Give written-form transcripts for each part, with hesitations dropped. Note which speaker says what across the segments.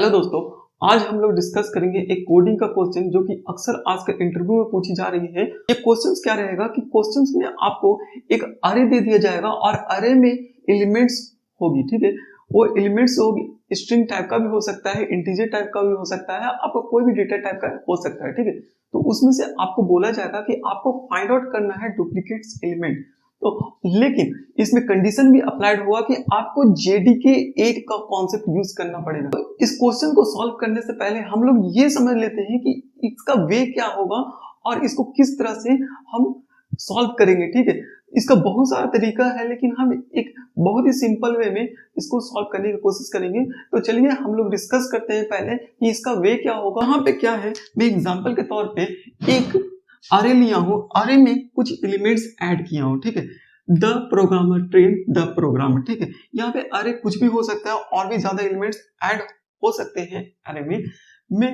Speaker 1: Hello दोस्तों, आज हम लोग डिस्कस करेंगे एक कोडिंग का क्वेश्चन जो कि अक्सर आजकल इंटरव्यू में पूछी जा रही है। ये क्वेश्चंस क्या रहेगा कि क्वेश्चंस में आपको एक अरे दे दिया जाएगा और अरे में एलिमेंट्स होगी, ठीक है। वो एलिमेंट्स होगी, स्ट्रिंग टाइप का भी हो सकता है, इंटीजर टाइप का भी हो सकता है, आपको कोई भी डेटा टाइप का हो सकता है, ठीक है। तो उसमें से आपको बोला जाएगा कि आपको फाइंड आउट करना है डुप्लीकेट्स एलिमेंट। तो लेकिन इसमें कंडीशन भी अप्लाइड हुआ कि आपको जेडीके 8 का कॉन्सेप्ट यूज करना पड़ेगा। तो इस क्वेश्चन को सॉल्व करने से पहले हम लोग ये समझ लेते हैं कि इसका वे क्या होगा और इसको किस तरह से हम सॉल्व करेंगे, ठीक है। इसका बहुत सारा तरीका है लेकिन हम एक बहुत ही सिंपल वे में इसको सॉल्व करने की कोशिश करेंगे। तो चलिए हम लोग डिस्कस करते हैं पहले कि इसका वे क्या होगा। यहाँ पे क्या है, मैं एग्जांपल के तौर पे एक अरे लिया हूं, अरे में कुछ एलिमेंट्स ऐड किया हूं, ठीक है। The programmer train the programmer, ठीक है। यहाँ पे अरे कुछ भी हो सकता है और भी ज्यादा एलिमेंट्स ऐड हो सकते हैं अरे में। मैं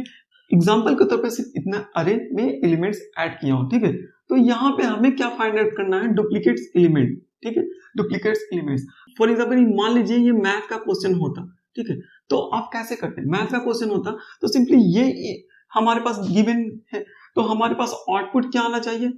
Speaker 1: एग्जांपल के तौर पे सिर्फ इतना अरे में एलिमेंट्स ऐड किया हूं, ठीक है। तो यहाँ पे हमें क्या फाइंड आउट करना है, डुप्लीकेट्स एलिमेंट, ठीक है। डुप्लीकेट्स एलिमेंट्स, फॉर एग्जाम्पल मान लीजिए ये मैथ का क्वेश्चन होता, ठीक है। तो आप कैसे करते हैं, मैथ का क्वेश्चन होता तो सिंपली ये हमारे पास गिवन है, तो हमारे पास आउटपुट क्या आना चाहिए,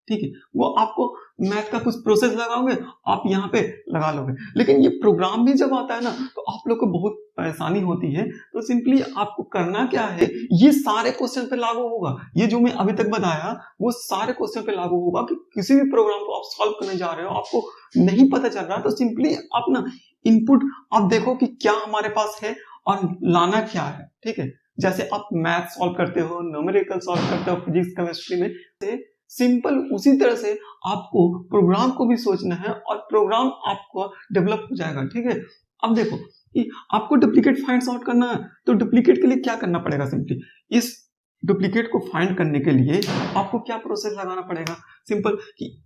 Speaker 1: ठीक है। वो आपको मैथ का कुछ प्रोसेस लगाओगे, आप यहाँ पे लगा लोगे। लेकिन ये प्रोग्राम भी जब आता है ना तो आप लोग को बहुत परेशानी होती है। तो सिंपली आपको करना क्या है, ये सारे क्वेश्चन पे लागू होगा। ये जो मैं अभी तक बताया वो सारे क्वेश्चन पे लागू होगा कि किसी भी प्रोग्राम को आप सॉल्व करने जा रहे हो, आपको नहीं पता चल रहा, तो सिंपली अपना इनपुट आप देखो कि क्या हमारे पास है और लाना क्या है, ठीक है। जैसे आप मैथ सॉल्व करते हो, न्यूमेरिकल सॉल्व करते हो फिजिक्स केमिस्ट्री में, सिंपल उसी तरह से आपको प्रोग्राम को भी सोचना है और प्रोग्राम आपको डेवलप हो जाएगा, ठीक है। अब देखो कि आपको डुप्लीकेट फाइंड आउट करना है, तो डुप्लीकेट के लिए क्या करना पड़ेगा, सिंपली इस डुप्लीकेट को फाइंड करने के लिए आपको क्या प्रोसेस लगाना पड़ेगा, सिंपल कि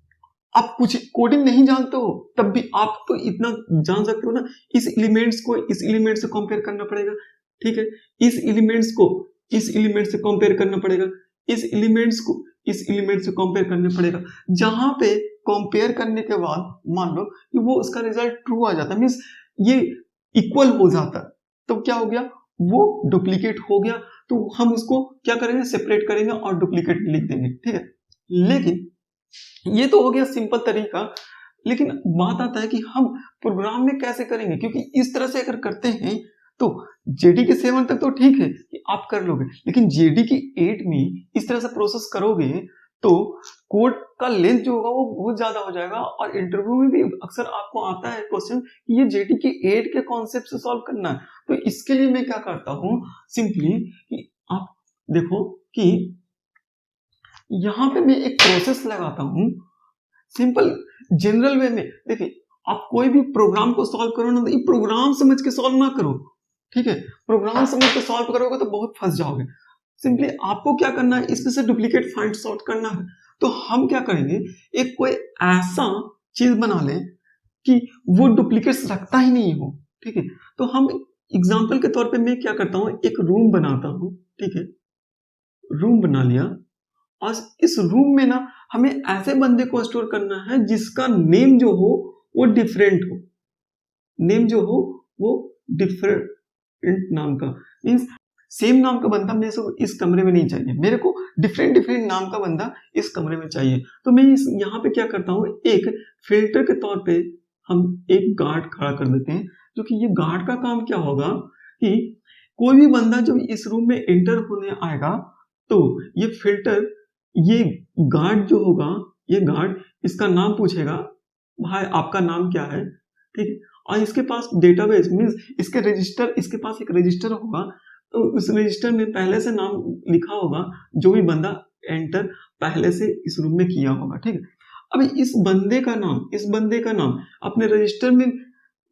Speaker 1: आप कुछ कोडिंग नहीं जानते हो तब भी आप तो इतना जान सकते हो ना, इस एलिमेंट्स को इस एलिमेंट से कंपेयर करना पड़ेगा, ठीक है। इस एलिमेंट्स को इस एलिमेंट से कंपेयर करना पड़ेगा, इस एलिमेंट्स को इस एलिमेंट से कंपेयर करना पड़ेगा। जहां पे कंपेयर करने के बाद मान लो कि वो उसका रिजल्ट ट्रू आ जाता है, मींस ये इक्वल हो जाता है, तो क्या हो गया, वो डुप्लीकेट हो गया। तो हम उसको क्या करेंगे, सेपरेट करेंगे और डुप्लीकेट लिख देंगे, ठीक है। लेकिन ये तो हो गया सिंपल तरीका, लेकिन बात आता है कि हम प्रोग्राम में कैसे करेंगे, क्योंकि इस तरह से अगर करते हैं तो जेडीके 7 तक तो ठीक है कि आप कर लोगे, लेकिन जेडीके 8 में इस तरह से प्रोसेस करोगे तो कोड का लेंथ जो होगा वो बहुत ज्यादा हो जाएगा। और इंटरव्यू में भी अक्सर आपको आता है क्वेश्चन कि ये जेडीके 8 के कॉन्सेप्ट से सॉल्व करना है। तो इसके लिए मैं क्या करता हूं, सिंपली कि आप देखो कि यहां पे मैं एक प्रोसेस लगाता हूं, सिंपल जनरल वे में। देखिए आप कोई भी प्रोग्राम को सॉल्व करो ना, तो ये प्रोग्राम समझ के सॉल्व ना करो, ठीक है। प्रोग्राम समझ के सॉल्व करोगे तो बहुत फंस जाओगे। सिंपली आपको क्या करना है, इसमें से डुप्लीकेट फाइंड आउट करना है। तो हम क्या करेंगे, एक कोई ऐसा चीज बना लें कि वो डुप्लीकेट्स रखता ही नहीं हो, ठीक है। तो हम एग्जांपल के तौर पे मैं क्या करता हूं, एक रूम बनाता हूं, ठीक है। रूम बना लिया और इस रूम में ना हमें ऐसे बंदे को स्टोर करना है जिसका नेम जो हो वो डिफरेंट हो, नेम जो हो वो डिफरेंट नाम का, मीन्स सेम नाम का बंदा मेरे को इस कमरे में नहीं चाहिए, मेरे को डिफरेंट डिफरेंट नाम का बंदा इस कमरे में चाहिए। तो मैं इस यहाँ पे क्या करता हूँ, एक फिल्टर के तौर पे हम एक गार्ड खड़ा कर देते हैं, जो कि ये गार्ड का काम क्या होगा कि कोई भी बंदा जब इस रूम में एंटर होने आएगा तो ये फिल्टर, ये गार्ड जो होगा, ये गार्ड इसका नाम पूछेगा, भाई आपका नाम क्या है, ठीक है। और इसके पास डेटाबेस मीन्स इसके रजिस्टर, इसके पास एक रजिस्टर होगा, तो उस रजिस्टर में पहले से नाम लिखा होगा जो भी बंदा एंटर पहले से इस रूम में किया होगा, ठीक है। अब इस बंदे का नाम, इस बंदे का नाम अपने रजिस्टर में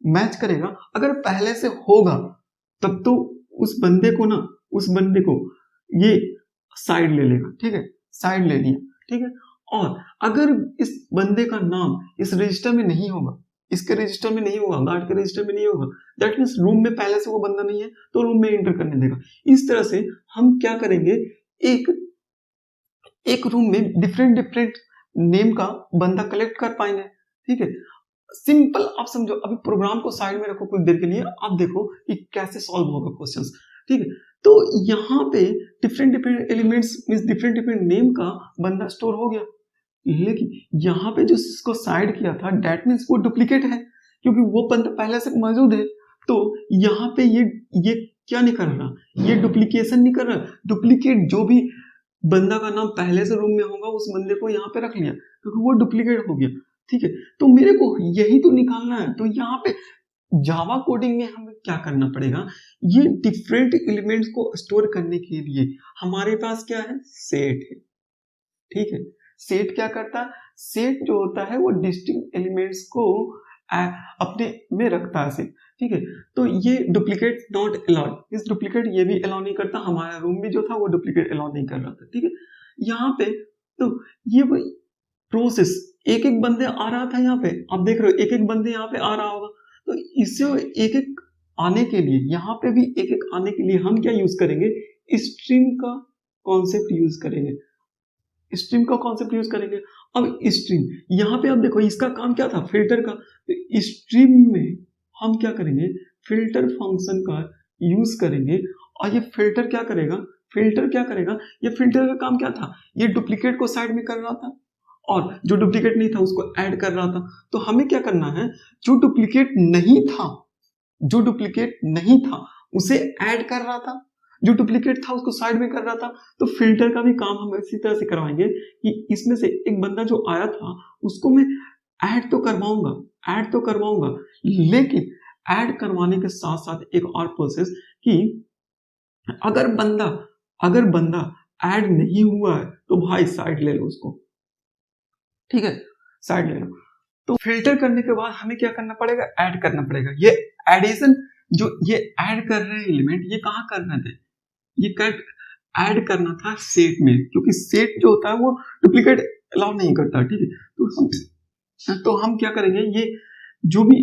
Speaker 1: मैच करेगा, अगर पहले से होगा तब तो उस बंदे को ना, उस बंदे को ये साइड ले लेगा, ठीक है, साइड ले लिया, ठीक है। और अगर इस बंदे का नाम इस रजिस्टर में नहीं होगा, इसके रजिस्टर में नहीं होगा, गार्ड के रजिस्टर में नहीं होगा, दैट मीन्स रूम में पहले से वो बंदा नहीं है तो रूम में एंटर करने देगा। इस तरह से हम क्या करेंगे, एक एक रूम में डिफरेंट डिफरेंट नेम का बंदा कलेक्ट कर पाएंगे, ठीक है। सिंपल आप समझो, अभी प्रोग्राम को साइड में रखो कुछ देर के लिए, आप देखो कि कैसे सॉल्व होगा क्वेश्चंस। ठीक है। तो यहाँ पे different different elements means different different name का बंदा स्टोर हो गया, लेकिन यहाँ पे जो इसको साइड किया था दैट मीन्स वो डुप्लीकेट है, क्योंकि वो बंदा पहले से मौजूद है। तो यहाँ पे ये क्या नहीं कर रहा, ये डुप्लीकेशन नहीं कर रहा। डुप्लीकेट जो भी बंदा का नाम पहले से रूम में होगा उस बंदे को यहाँ पे रख लिया, क्योंकि वो डुप्लीकेट हो गया, ठीक है। तो मेरे को यही तो निकालना है। तो यहाँ पे जावा कोडिंग में हमें क्या करना पड़ेगा, ये डिफरेंट एलिमेंट्स को स्टोर करने के लिए हमारे पास क्या है, सेट है, ठीक है। सेट क्या करता है, सेट जो होता है वो डिस्टिंक्ट एलिमेंट्स को अपने में रखता है, ठीक है। तो ये डुप्लीकेट नॉट अलाउड, इस डुप्लीकेट ये भी अलाउ नहीं करता, हमारा रूम भी जो था वो डुप्लीकेट अलाउ नहीं कर रहा था, ठीक है। यहाँ पे तो ये वही प्रोसेस एक एक बंदे आ रहा था, यहाँ पे आप देख रहे हो एक एक बंदे यहाँ पे आ रहा होगा। तो इससे एक एक आने के लिए, यहाँ पे भी एक एक आने के लिए हम क्या यूज करेंगे, स्ट्रीम का कॉन्सेप्ट यूज करेंगे, स्ट्रीम का कॉन्सेप्ट यूज करेंगे। अब स्ट्रीम यहाँ पे आप देखो इसका काम क्या था, फिल्टर का। तो स्ट्रीम में हम क्या करेंगे, फिल्टर फंक्शन का यूज करेंगे। और ये फिल्टर क्या करेगा, ये फिल्टर का काम क्या था, ये डुप्लीकेट को साइड में कर रहा था और जो डुप्लीकेट नहीं था उसको ऐड कर रहा था। तो हमें क्या करना है, जो डुप्लीकेट नहीं था उसे ऐड कर रहा था, जो डुप्लीकेट था उसको साइड में कर रहा था। तो फिल्टर का भी काम हम इसी तरह से करवाएंगे कि इसमें से एक बंदा जो आया था उसको मैं ऐड तो करवाऊंगा, लेकिन ऐड करवाने के साथ साथ एक और प्रोसेस कि अगर बंदा ऐड नहीं हुआ है तो भाई साइड ले लो उसको, ठीक है, साइड ले लो। तो फिल्टर करने के बाद हमें क्या करना पड़ेगा, ऐड करना पड़ेगा। ये एडिशन जो ये ऐड कर रहे हैं एलिमेंट, ये कहाँ करना थे, ये ऐड करना था सेट में, क्योंकि सेट जो होता है वो डुप्लीकेट अलाउ नहीं करता, ठीक है। तो हम क्या करेंगे, ये जो भी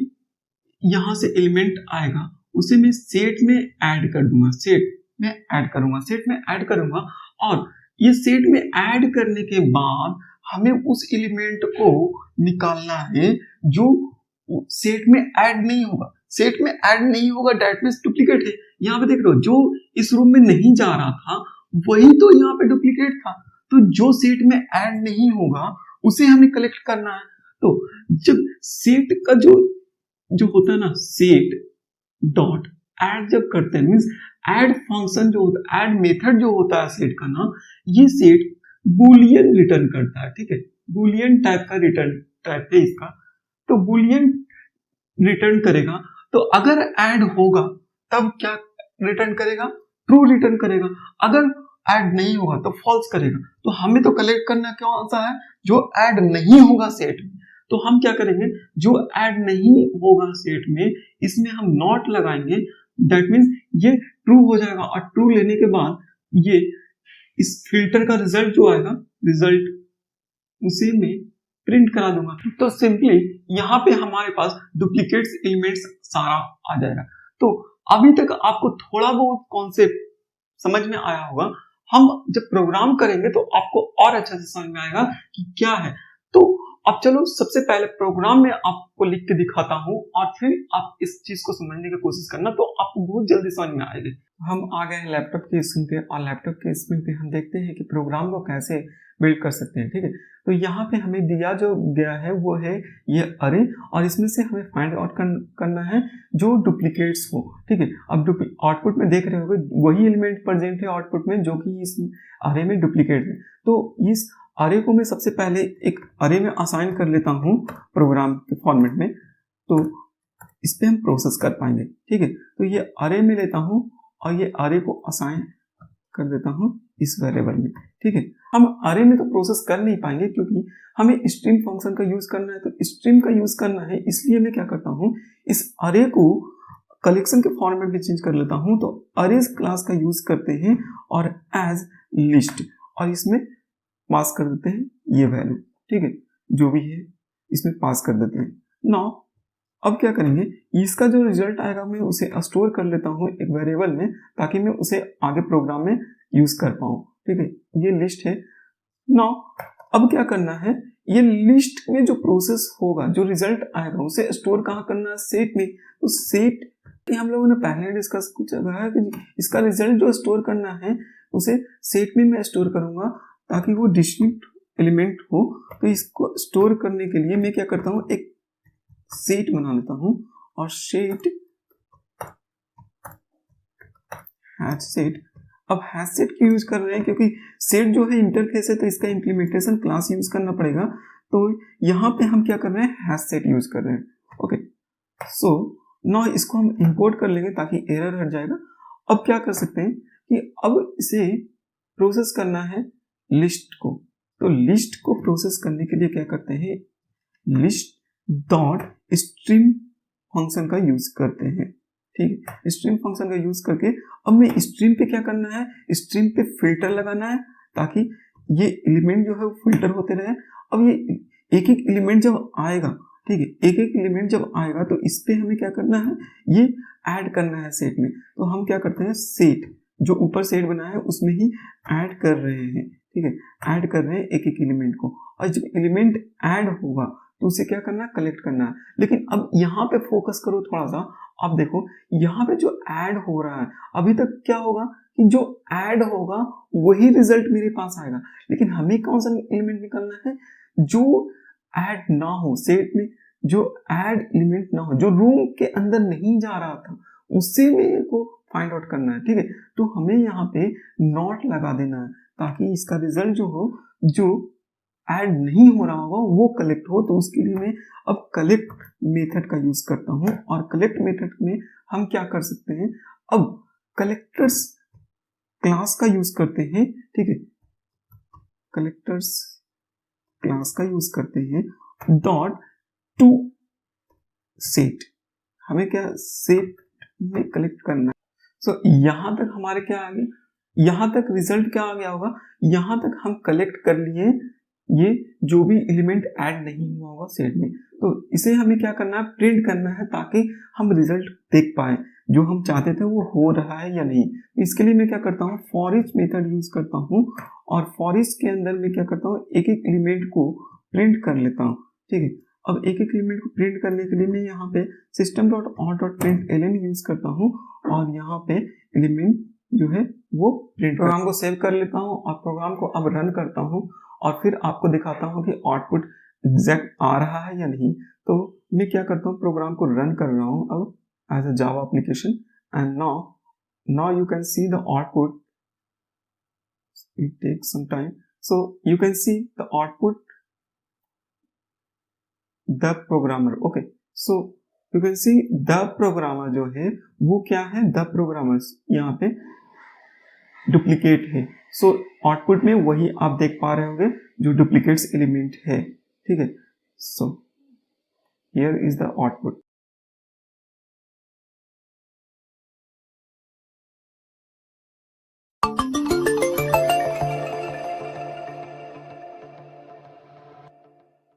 Speaker 1: यहां से एलिमेंट आएगा उसे मैं सेट में ऐड कर दूंगा, सेट में ऐड करूंगा। और ये सेट में ऐड करने के बाद हमें उस एलिमेंट को निकालना है जो सेट में ऐड नहीं होगा, दैट मींस डुप्लीकेट है। यहाँ पे देख रहे हो जो इस रूम में नहीं जा रहा था वही तो यहाँ पे डुप्लीकेट था। तो जो सेट में ऐड नहीं होगा उसे हमें कलेक्ट करना है। तो जब सेट का जो होता है ना, सेट डॉट ऐड जब करते हैं, मींस ऐड फंक्शन जो होता है, ऐड मेथड जो होता है सेट का ना, ये सेट बुलियन रिटर्न करता है, ठीक है। बुलियन टाइप का रिटर्न टाइप है इसका। तो बुलियन रिटर्न करेगा। तो अगर ऐड होगा तब क्या रिटर्न करेगा, ट्रू रिटर्न करेगा। अगर ऐड नहीं होगा तो फॉल्स करेगा। तो हमें तो कलेक्ट करना कौन सा है, जो ऐड नहीं होगा सेट में। तो हम क्या करेंगे, जो ऐड नहीं होगा सेट में इसमें हम नॉट लगाएंगे, दैट मीन्स ये ट्रू हो जाएगा। और ट्रू लेने के बाद ये इस फिल्टर का रिजल्ट जो आएगा, रिजल्ट उसे मैं प्रिंट करा दूंगा। तो सिंपली यहाँ पे हमारे पास डुप्लीकेट्स एलिमेंट्स सारा आ जाएगा। तो अभी तक आपको थोड़ा बहुत कॉन्सेप्ट समझ में आया होगा। हम जब प्रोग्राम करेंगे तो आपको और अच्छे से समझ में आएगा कि क्या है। तो अब चलो सबसे पहले प्रोग्राम में आपको लिख के दिखाता हूँ और फिर आप इस चीज को समझने की कोशिश करना, तो आपको बहुत जल्दी समझ में आएगी। हम आ गए हैं लैपटॉप की स्क्रीन पे और लैपटॉप की स्क्रीन पे हम देखते हैं कि प्रोग्राम को कैसे बिल्ड कर सकते हैं, ठीक है। तो यहाँ पे हमें दिया जो गया है वो है ये अरे, और इसमें से हमें फाइंड आउट करना है जो डुप्लीकेट्स हो, ठीक है। अब आउटपुट में देख रहे होगे वही एलिमेंट प्रेजेंट है आउटपुट में जो कि इस अरे में डुप्लीकेट है। तो इस अरे को मैं सबसे पहले एक अरे में असाइन कर लेता हूँ प्रोग्राम के फॉर्मेट में, तो इस पे हम प्रोसेस कर पाएंगे, ठीक है। तो ये अरे में लेता हूँ और ये अरे को असाइन कर देता हूँ इस वेरिएबल में, ठीक है। हम अरे में तो प्रोसेस कर नहीं पाएंगे क्योंकि हमें स्ट्रीम फंक्शन का यूज करना है। तो स्ट्रीम का यूज करना है, इसलिए मैं क्या करता हूँ, इस अरे को कलेक्शन के फॉर्मेट में चेंज कर लेता हूँ। तो अरेज क्लास का यूज करते हैं और एज लिस्ट, और इसमें पास कर देते हैं ये वैल्यू, ठीक है, जो भी है इसमें पास कर देते हैं। नाउ अब क्या करेंगे, इसका जो रिजल्ट आएगा मैं उसे स्टोर कर लेता हूँ एक वेरिएबल में, ताकि मैं उसे आगे प्रोग्राम में यूज कर पाऊँ, ठीक है। ये लिस्ट है। नाउ अब क्या करना है, ये लिस्ट में जो प्रोसेस होगा, जो रिजल्ट आएगा उसे स्टोर कहाँ करना है, सेट में। तो सेट कि हम लोगों ने पहले डिस्कस कुछ है कि इसका रिजल्ट जो स्टोर करना है उसे सेट में मैं स्टोर करूंगा ताकि वो डिस्टिंक्ट एलिमेंट हो। तो इसको स्टोर करने के लिए मैं क्या करता हूँ, एक सेट बना लेता हूँ और सेट हैश सेट। अब हैश सेट क्यों यूज कर रहे हैं, क्योंकि सेट जो है इंटरफेस है तो इसका इंप्लीमेंटेशन क्लास यूज करना पड़ेगा। तो यहाँ पे हम क्या कर रहे हैं, हैश सेट यूज कर रहे हैं। ओके, सो नाउ इसको हम इंपोर्ट कर लेंगे ताकि एरर हट जाएगा। अब क्या कर सकते हैं कि अब इसे प्रोसेस करना है लिस्ट को। तो लिस्ट को प्रोसेस करने के लिए क्या करते हैं, लिस्ट डॉट स्ट्रीम फंक्शन का यूज करते हैं। ठीक है, स्ट्रीम फंक्शन का यूज करके अब मैं स्ट्रीम पे क्या करना है, स्ट्रीम पे फिल्टर लगाना है ताकि ये एलिमेंट जो है वो फिल्टर होते रहे। अब ये एक एक एलिमेंट जब आएगा, ठीक है, एक एक एलिमेंट जब आएगा तो इस पे हमें क्या करना है, ये ऐड करना है सेट में। तो हम क्या करते हैं, सेट जो ऊपर सेट बना है उसमें ही ऐड कर रहे हैं। ठीक है, ऐड कर रहे हैं एक एक एलिमेंट को, और जब एलिमेंट ऐड होगा तो उसे क्या करना है, कलेक्ट करना है। लेकिन अब यहाँ पे फोकस करो थोड़ा सा, आप देखो यहाँ पे जो ऐड हो रहा है, अभी तक क्या होगा कि जो ऐड होगा वही रिजल्ट मेरे पास आएगा। लेकिन हमें कौन सा एलिमेंट निकालना है, जो ऐड ना हो सेट में, जो ऐड एलिमेंट ना हो, जो रूम के अंदर नहीं जा रहा था, उससे मेरे को फाइंड आउट करना है। ठीक है, तो हमें यहाँ पे नॉट लगा देना है ताकि इसका रिजल्ट जो हो, जो ऐड नहीं हो रहा होगा वो कलेक्ट हो। तो उसके लिए मैं अब कलेक्ट मेथड का यूज करता हूं, और कलेक्ट मेथड में हम क्या कर सकते हैं, अब कलेक्टर्स क्लास का यूज करते हैं। ठीक है, कलेक्टर्स क्लास का यूज करते हैं डॉट टू सेट। हमें क्या सेट में कलेक्ट करना है। सो यहां तक हमारे क्या आ गया, यहां तक रिजल्ट क्या आ गया होगा, यहां तक हम कलेक्ट कर लिए ये जो भी एलिमेंट ऐड नहीं हुआ होगा सेट में। तो इसे हमें क्या करना है, प्रिंट करना है ताकि हम रिजल्ट देख पाए जो हम चाहते थे वो हो रहा है या नहीं। इसके लिए मैं क्या करता हूँ, फॉर ईच मेथड यूज करता हूँ, और फॉर ईच के अंदर मैं क्या करता हूँ, एक एक एलिमेंट को प्रिंट कर लेता हूँ। ठीक है, अब एक एक एलिमेंट को प्रिंट करने के लिए मैं यहाँ पे system dot out dot print ln use करता हूँ, और यहाँ पे एलिमेंट जो है वो प्रिंट। प्रोग्राम को सेव कर लेता हूँ और प्रोग्राम को अब रन करता हूँ, और फिर आपको दिखाता हूँ कि आउटपुट एग्जैक्ट आ रहा है या नहीं। तो मैं क्या करता हूँ, प्रोग्राम को रन कर रहा हूँ अब as a Java application, and now you can see the output. It takes some time, so you can see the output the programmer. Okay, so you can see the programmer जो है वो क्या है, the programmers यहाँ पे duplicate है। So output में वही आप देख पा रहे होंगे जो डुप्लीकेट्स एलिमेंट है। ठीक है, so here is the output.